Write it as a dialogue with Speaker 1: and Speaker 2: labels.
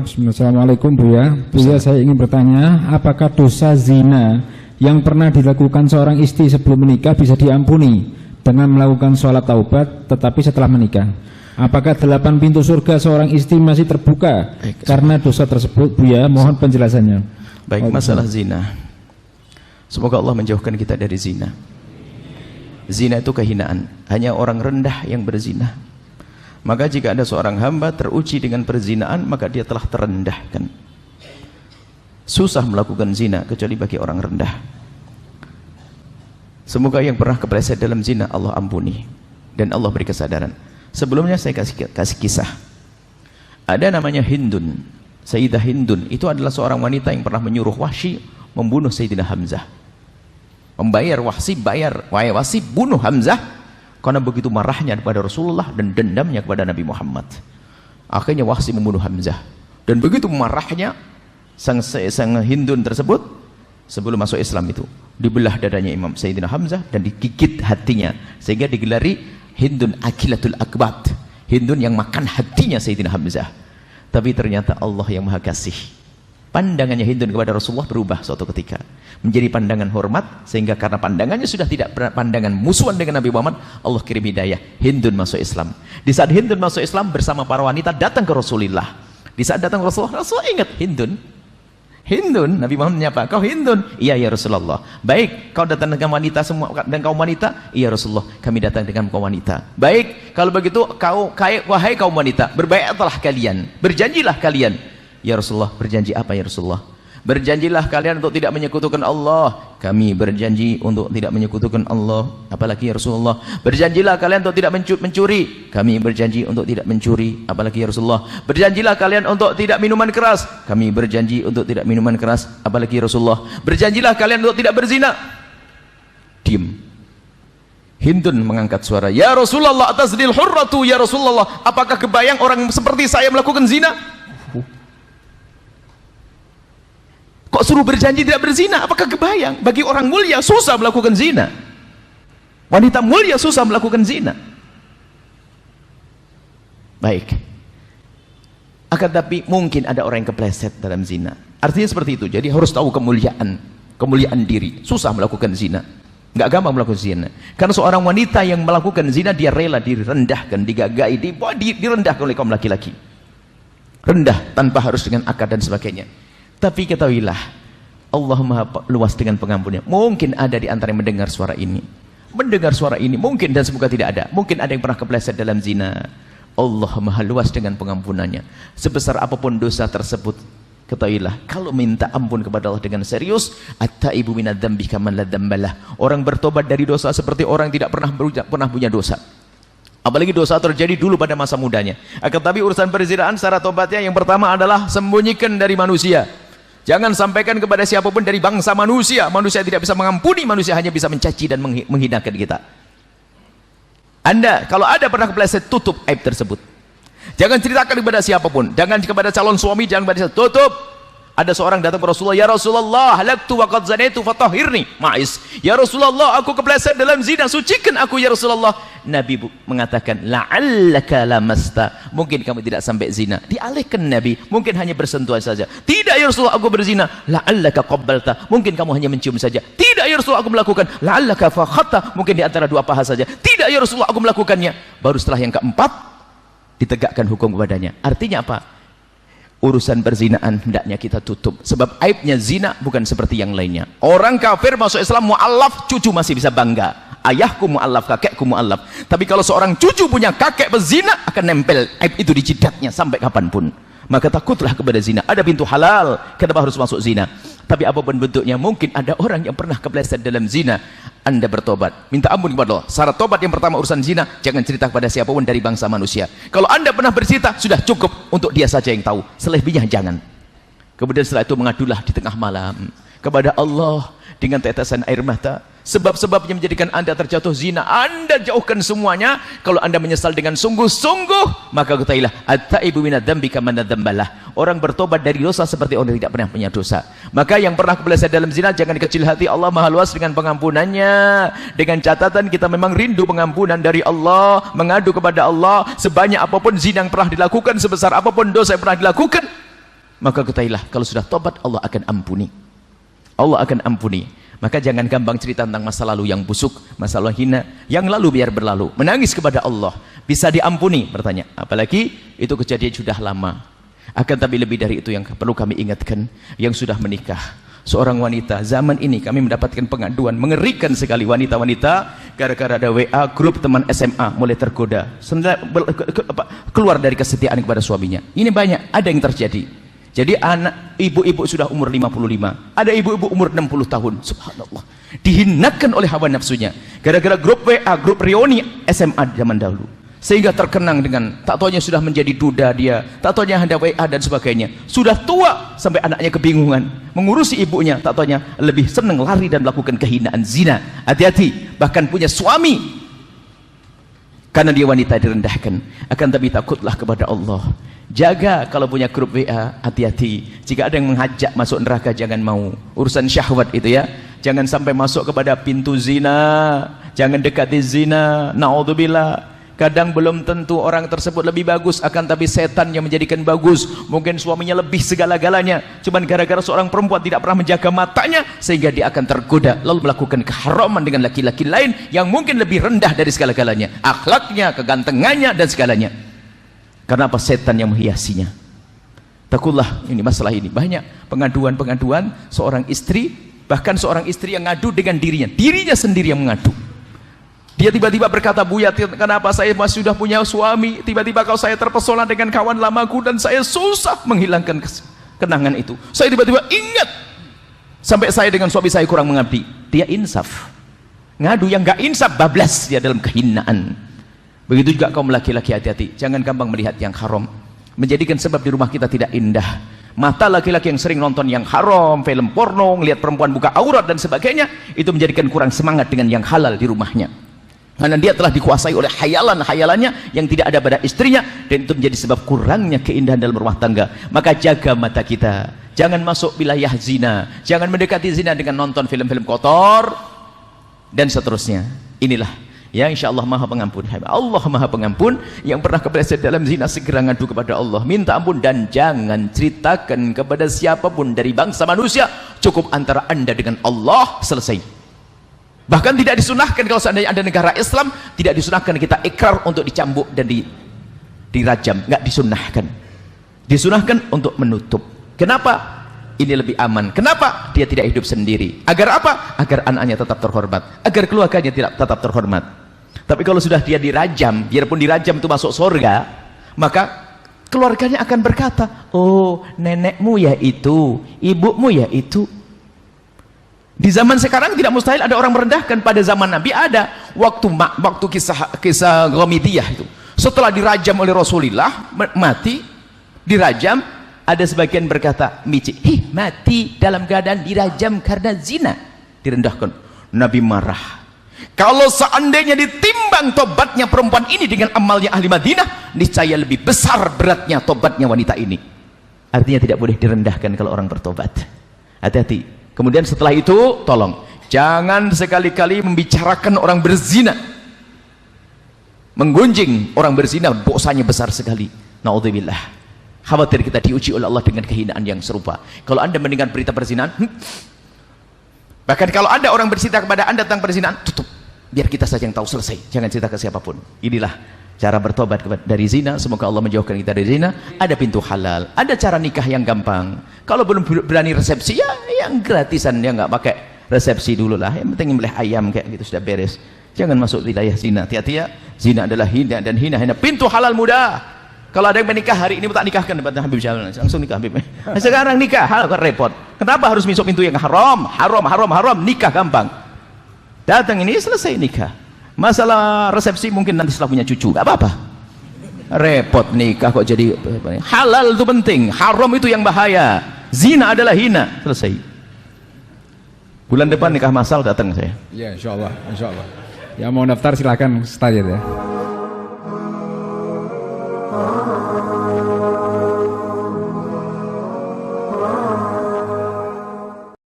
Speaker 1: Assalamualaikum Buya. Buya, saya ingin bertanya, apakah dosa zina yang pernah dilakukan seorang istri sebelum menikah bisa diampuni dengan melakukan sholat taubat tetapi setelah menikah? Apakah 8 pintu surga seorang istri masih terbuka karena dosa tersebut, Buya? Mohon penjelasannya.
Speaker 2: Baik, masalah zina, semoga Allah menjauhkan kita dari zina. Zina itu kehinaan, hanya orang rendah yang berzina. Maka jika ada seorang hamba teruji dengan perzinaan, maka dia telah terendahkan. Susah melakukan zina kecuali bagi orang rendah. Semoga yang pernah kepleset dalam zina Allah ampuni dan Allah beri kesadaran. Sebelumnya saya kasih kisah. Ada namanya Hindun, Sayyidah Hindun. Itu adalah seorang wanita yang pernah menyuruh Wahsy membunuh Sayyidina Hamzah. Membayar Wahsy, wahai Wahsy, bunuh Hamzah, karena begitu marahnya kepada Rasulullah dan dendamnya kepada Nabi Muhammad. Akhirnya Wahsy membunuh Hamzah. Dan begitu marahnya sang Hindun tersebut, sebelum masuk Islam itu dibelah dadanya Imam Sayyidina Hamzah dan digigit hatinya, sehingga digelari Hindun Akilatul Akbat, Hindun yang makan hatinya Sayyidina Hamzah. Tapi ternyata Allah yang Maha Kasih, pandangannya Hindun kepada Rasulullah berubah suatu ketika menjadi pandangan hormat, sehingga karena pandangannya sudah tidak pandangan musuhan dengan Nabi Muhammad, Allah kirim hidayah, Hindun masuk Islam. Di saat Hindun masuk Islam bersama para wanita datang ke Rasulullah. Di saat datang ke Rasulullah, Rasulullah ingat Hindun. Hindun, Nabi Muhammad menyapa, kau Hindun? Iya ya Rasulullah. Baik, kau datang dengan wanita semua dan kaum wanita? Iya Rasulullah, kami datang dengan kaum wanita. Baik, kalau begitu wahai kaum wanita, berbaiklah kalian, berjanjilah kalian. Ya Rasulullah, berjanji apa ya Rasulullah? Berjanjilah kalian untuk tidak menyekutukan Allah. Kami berjanji untuk tidak menyekutukan Allah. Apalagi ya Rasulullah? Berjanjilah kalian untuk tidak mencuri. Kami berjanji untuk tidak mencuri. Apalagi ya Rasulullah? Berjanjilah kalian untuk tidak minuman keras. Kami berjanji untuk tidak minuman keras. Apalagi ya Rasulullah? Berjanjilah kalian untuk tidak berzina. Diam. Hindun mengangkat suara, ya Rasulullah, atazdil hurratu ya Rasulullah, apakah kebayang orang seperti saya melakukan zina? Kok suruh berjanji tidak berzina? Apakah kebayang? Bagi orang mulia susah melakukan zina. Wanita mulia susah melakukan zina. Baik. Akan tapi mungkin ada orang yang kepleset dalam zina. Artinya seperti itu. Jadi harus tahu kemuliaan diri. Susah melakukan zina. Nggak gampang melakukan zina. Karena seorang wanita yang melakukan zina, dia rela direndahkan, digagai, direndahkan oleh kaum laki-laki. Rendah tanpa harus dengan akad dan sebagainya. Tapi ketahuilah, Allah Maha luas dengan pengampunnya. Mungkin ada di antara yang mendengar suara ini. Mendengar suara ini, mungkin dan semoga tidak ada. Mungkin ada yang pernah kepleset dalam zina. Allah Maha luas dengan pengampunannya. Sebesar apapun dosa tersebut, ketahuilah, kalau minta ampun kepada Allah dengan serius, at-taibu minadz-dzambi kaman la dzambalah. Orang bertobat dari dosa seperti orang tidak pernah punya dosa. Apalagi dosa terjadi dulu pada masa mudanya. Akan tapi urusan perzinaan secara tobatnya yang pertama adalah sembunyikan dari manusia. Jangan sampaikan kepada siapapun dari bangsa manusia. Manusia tidak bisa mengampuni, manusia hanya bisa mencaci dan menghinakan kita. Anda kalau ada pernah kepleset, tutup aib tersebut. Jangan ceritakan kepada siapapun. Jangan kepada calon suami, jangan kepada siapapun. Tutup. Ada seorang datang ke Rasulullah, ya Rasulullah, halaktu wa qad zanaitu fatahhirni. Ma'is. Ya Rasulullah, aku kepleset dalam zina, sucikan aku ya Rasulullah. Nabi mengatakan, la'allaka lamasta. Mungkin kamu tidak sampai zina. Dialihkan Nabi, mungkin hanya bersentuhan saja. Tidak ya Rasulullah, aku berzina. La'allaka qabbalta. Mungkin kamu hanya mencium saja. Tidak ya Rasulullah, aku melakukan. La'allaka fakhatta. Mungkin di antara dua paha saja. Tidak ya Rasulullah, aku melakukannya. Baru setelah yang keempat, ditegakkan hukum kepadanya. Artinya apa? Urusan perzinaan hendaknya kita tutup, sebab aibnya zina bukan seperti yang lainnya. Orang kafir masuk Islam mu'allaf, cucu masih bisa bangga, ayahku mu'allaf, kakekku mu'allaf. Tapi kalau seorang cucu punya kakek berzina, akan nempel aib itu di jidatnya sampai kapanpun. Maka takutlah kepada zina. Ada pintu halal, kenapa harus masuk zina? Tapi apapun bentuknya, mungkin ada orang yang pernah kepleset dalam zina. Anda bertobat, minta ampun kepada Allah. Syarat tobat yang pertama urusan zina, jangan cerita kepada siapapun dari bangsa manusia. Kalau Anda pernah bercerita, sudah cukup untuk dia saja yang tahu. Selebihnya jangan. Kemudian setelah itu mengadulah di tengah malam kepada Allah dengan tetesan air mata. Sebab-sebabnya menjadikan Anda terjatuh zina, Anda jauhkan semuanya. Kalau Anda menyesal dengan sungguh-sungguh, maka ketahuilah, at-taibu minadz-dzambi kaman la dzambalah. Orang bertobat dari dosa seperti orang yang tidak pernah punya dosa. Maka yang pernah kepleset dalam zina, jangan kecil hati. Allah Maha luas dengan pengampunannya. Dengan catatan kita memang rindu pengampunan dari Allah, mengadu kepada Allah. Sebanyak apapun zina yang pernah dilakukan, sebesar apapun dosa yang pernah dilakukan, maka ketahuilah kalau sudah tobat Allah akan ampuni. Allah akan ampuni. Maka jangan gampang cerita tentang masa lalu yang busuk, masa lalu hina. Yang lalu biar berlalu. Menangis kepada Allah bisa diampuni, bertanya. Apalagi itu kejadian sudah lama. Akan tapi lebih dari itu yang perlu kami ingatkan, yang sudah menikah. Seorang wanita zaman ini kami mendapatkan pengaduan mengerikan sekali, wanita-wanita gara-gara ada WA grup teman SMA mulai tergoda, keluar dari kesetiaan kepada suaminya. Ini banyak, ada yang terjadi. Jadi anak ibu-ibu sudah umur 55, ada ibu-ibu umur 60 tahun, subhanallah, dihinakan oleh hawa nafsunya gara-gara grup WA, grup reuni SMA zaman dahulu, sehingga terkenang dengan tak taunya sudah menjadi duda dia, tak taunya ada WA dan sebagainya. Sudah tua sampai anaknya kebingungan mengurusi ibunya, tak taunya lebih senang lari dan melakukan kehinaan zina. Hati-hati, bahkan punya suami karena dia wanita direndahkan. Akan tapi takutlah kepada Allah. Jaga kalau punya grup WA, hati-hati. Jika ada yang mengajak masuk neraka, jangan mau. Urusan syahwat itu ya, jangan sampai masuk kepada pintu zina, jangan dekati zina. Naudzubillah. Kadang belum tentu orang tersebut lebih bagus, akan tapi setan yang menjadikan bagus. Mungkin suaminya lebih segala-galanya, cuman gara-gara seorang perempuan tidak pernah menjaga matanya, sehingga dia akan tergoda lalu melakukan keharaman dengan laki-laki lain yang mungkin lebih rendah dari segala-galanya, akhlaknya, kegantengannya dan segalanya. Karena apa? Setan yang menghiasinya. Takutlah ini masalah ini. Banyak pengaduan-pengaduan seorang istri, bahkan seorang istri yang ngadu dengan dirinya sendiri yang mengadu. Dia tiba-tiba berkata, "Buya, kenapa saya masih sudah punya suami, tiba-tiba kalau saya terpesona dengan kawan lamaku dan saya susah menghilangkan kenangan itu. Saya tiba-tiba ingat sampai saya dengan suami saya kurang mengabdi." Dia insaf. Ngadu yang gak insaf, bablas dia dalam kehinaan. Begitu juga kaum laki-laki, hati-hati, jangan gampang melihat yang haram, menjadikan sebab di rumah kita tidak indah. Mata laki-laki yang sering nonton yang haram, film porno, lihat perempuan buka aurat dan sebagainya, itu menjadikan kurang semangat dengan yang halal di rumahnya. Karena dia telah dikuasai oleh hayalan-hayalannya yang tidak ada pada istrinya, dan itu menjadi sebab kurangnya keindahan dalam rumah tangga. Maka jaga mata kita, jangan masuk wilayah zina, jangan mendekati zina dengan nonton film-film kotor dan seterusnya. Inilah ya, insya Allah Maha Pengampun. Allah Maha Pengampun. Yang pernah kepleset dalam zina segera ngadu kepada Allah, minta ampun, dan jangan ceritakan kepada siapapun dari bangsa manusia. Cukup antara anda dengan Allah, selesai. Bahkan tidak disunahkan kalau seandainya ada negara Islam, tidak disunahkan kita ikrar untuk dicambuk dan dirajam, nggak disunahkan. Disunahkan untuk menutup. Kenapa? Ini lebih aman. Kenapa? Dia tidak hidup sendiri. Agar apa? Agar anaknya tetap terhormat, agar keluarganya tidak tetap terhormat. Tapi kalau sudah dia dirajam, biarpun dirajam itu masuk surga, maka keluarganya akan berkata, "Oh, nenekmu ya itu, ibumu ya itu." Di zaman sekarang tidak mustahil ada orang merendahkan. Pada zaman Nabi ada. Waktu kisah Ghamidiyah itu, setelah dirajam oleh Rasulullah, mati, dirajam, ada sebagian berkata, "Mici, mati dalam keadaan dirajam karena zina." Direndahkan. Nabi marah. Kalau seandainya ditimbang tobatnya perempuan ini dengan amalnya ahli Madinah, niscaya lebih besar beratnya tobatnya wanita ini. Artinya tidak boleh direndahkan kalau orang bertobat. Hati-hati. Kemudian setelah itu, tolong jangan sekali-kali membicarakan orang berzina, menggunjing orang berzina, dosanya besar sekali. Naudzubillah. Khawatir kita diuji oleh Allah dengan kehinaan yang serupa. Kalau anda mendengar berita perzinahan, bahkan kalau ada orang bercerita kepada anda tentang perzinahan, tutup, biar kita saja yang tahu, selesai, jangan cerita ke siapapun. Inilah cara bertobat dari zina. Semoga Allah menjauhkan kita dari zina. Ada pintu halal, ada cara nikah yang gampang. Kalau belum berani resepsi, ya yang gratisan, ya nggak pakai resepsi dulu lah. Yang penting nyembelih ayam kayak gitu sudah beres. Jangan masuk wilayah zina. Hati-hati ya, zina adalah hina dan hina. Pintu halal mudah. Kalau ada yang menikah hari ini, tak nikahkan depan Habib Syahlan, langsung nikah Habib. Sekarang nikah halal kan repot. Kenapa harus masuk pintu yang haram? Haram, nikah gampang. Datang ini selesai nikah. Masalah resepsi mungkin nanti setelah punya cucu, gak apa-apa. Repot nikah kok jadi halal itu penting, haram itu yang bahaya. Zina adalah hina, selesai. Bulan depan nikah masal datang saya.
Speaker 1: Ya, insya Allah. Ya mau daftar silakan Ustaz ya.